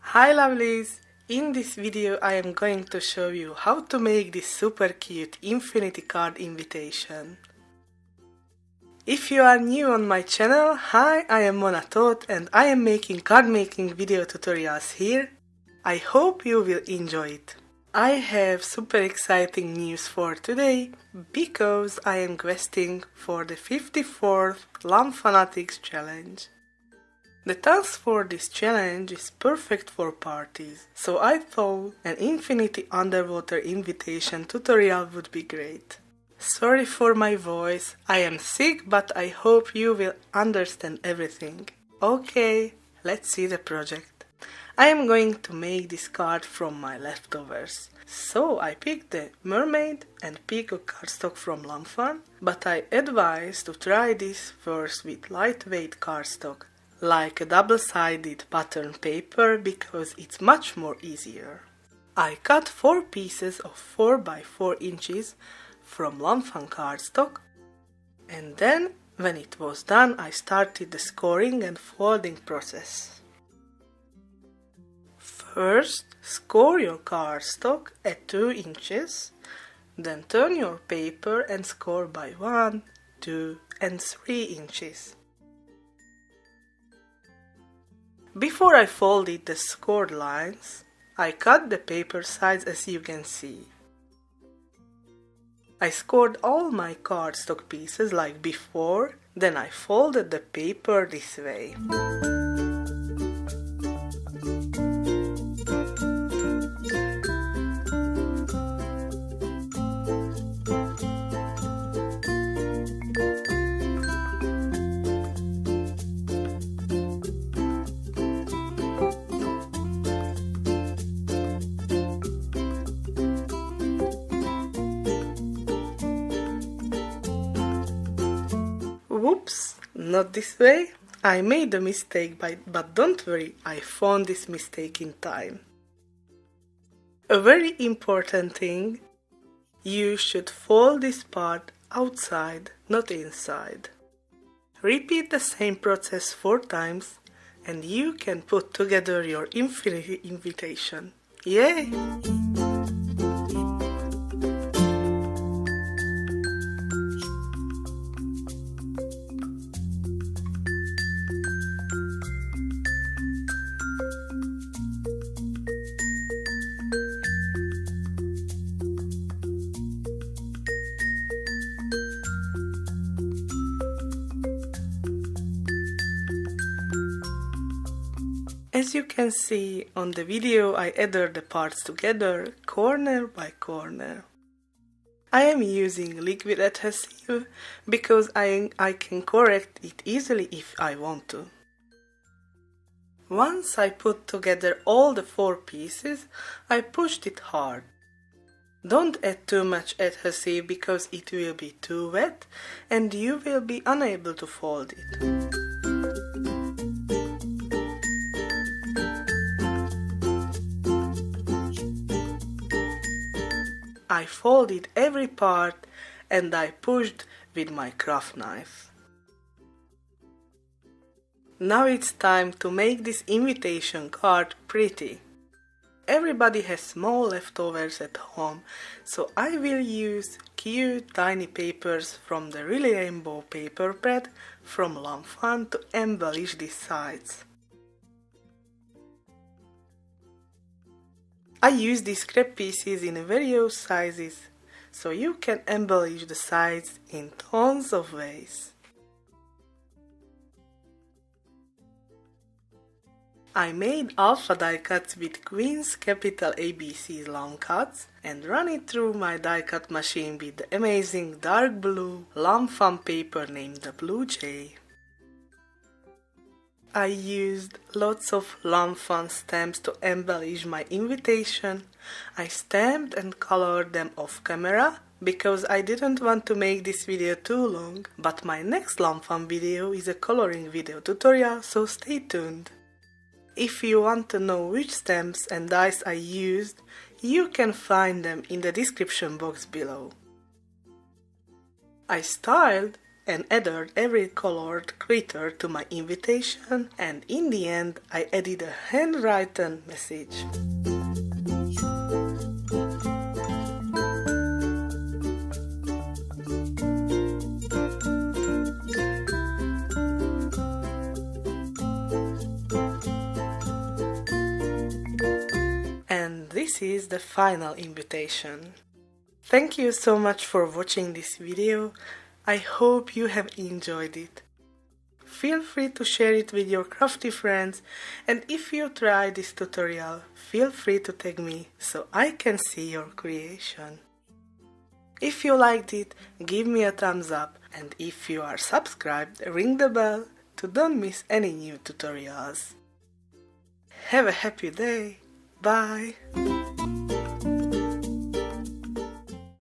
Hi lovelies! In this video I am going to show you how to make this super cute infinity card invitation. If you are new on my channel, hi, I am Toth and I am making card making video tutorials here. I hope you will enjoy it. I have super exciting news for today because I am questing for the 54th Fawnatics challenge. The task for this challenge is perfect for parties, so I thought an infinity underwater invitation tutorial would be great. Sorry for my voice, I am sick, but I hope you will understand everything. Okay, let's see the project. I am going to make this card from my leftovers. So I picked the Mermaid and Peacock cardstock from lawnfawn, but I advise to try this first with lightweight cardstock, like a double-sided pattern paper, because it's much more easier. I cut 4 pieces of 4 by 4 inches from lawnfawn cardstock, and then when it was done I started the scoring and folding process. First, score your cardstock at 2 inches, then turn your paper and score by 1, 2 and 3 inches. Before I folded the scored lines, I cut the paper sides as you can see. I scored all my cardstock pieces like before, then I folded the paper this way. Whoops, not this way. I made a mistake, but don't worry, I found this mistake in time. A very important thing, you should fold this part outside, not inside. Repeat the same process 4 times and you can put together your infinity invitation. Yay! As you can see on the video, I added the parts together, corner by corner. I am using liquid adhesive because I can correct it easily if I want to. Once I put together all the 4 pieces, I pushed it hard. Don't add too much adhesive because it will be too wet and you will be unable to fold it. I folded every part and I pushed with my craft knife. Now it's time to make this invitation card pretty. Everybody has small leftovers at home, so I will use cute tiny papers from the Really Rainbow paper pad from lawnfawn to embellish these sides. I use these scrap pieces in various sizes, so you can embellish the sides in tons of ways. I made alpha die cuts with Quinns capital ABC long cuts and run it through my die cut machine with the amazing dark blue lawnfawn paper named the Blue Jay. I used lots of lawnfawn stamps to embellish my invitation. I stamped and colored them off camera because I didn't want to make this video too long, but my next lawnfawn video is a coloring video tutorial, so stay tuned. If you want to know which stamps and dies I used, you can find them in the description box below. I styled and added every colored critter to my invitation, and in the end I added a handwritten message. And this is the final invitation. Thank you so much for watching this video. I hope you have enjoyed it. Feel free to share it with your crafty friends, and if you try this tutorial, feel free to tag me so I can see your creation. If you liked it, give me a thumbs up, and if you are subscribed, ring the bell to don't miss any new tutorials. Have a happy day! Bye!